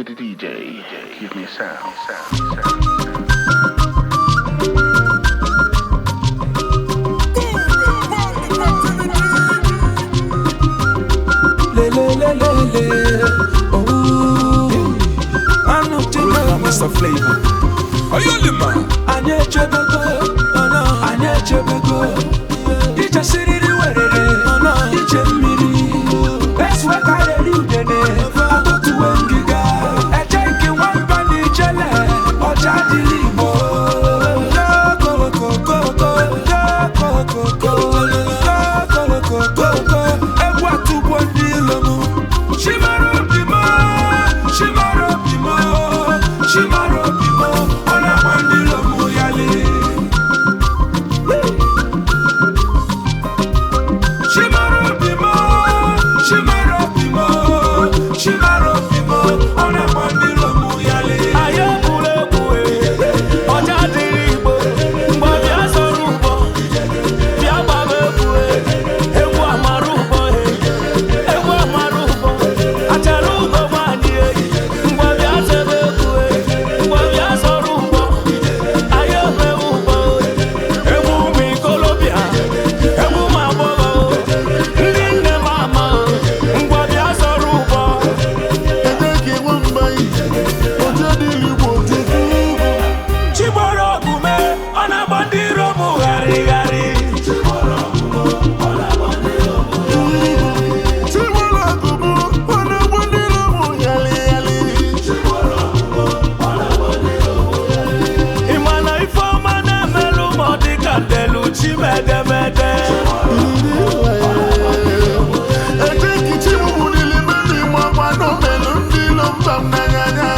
DJ, give me sound. Mr. Flavor, are you the man? I need you to go. I need you to go. You just sit in the way. You just me. That's what I do. I go to Wengiga. I take you one bunny jelly. Or Jadi Limo. Go. And what to one deal? Shimaro Bimo. Shimaro Bimo, ona mandilo muyale. Shimaro Bimo, ona mandilo muyale. Ayo bule, oja diribo, mbabi asorubo, bia babe bue, ewu amarubo, acharubo manie, mbabi asebe. I think it's you who really made me want to know.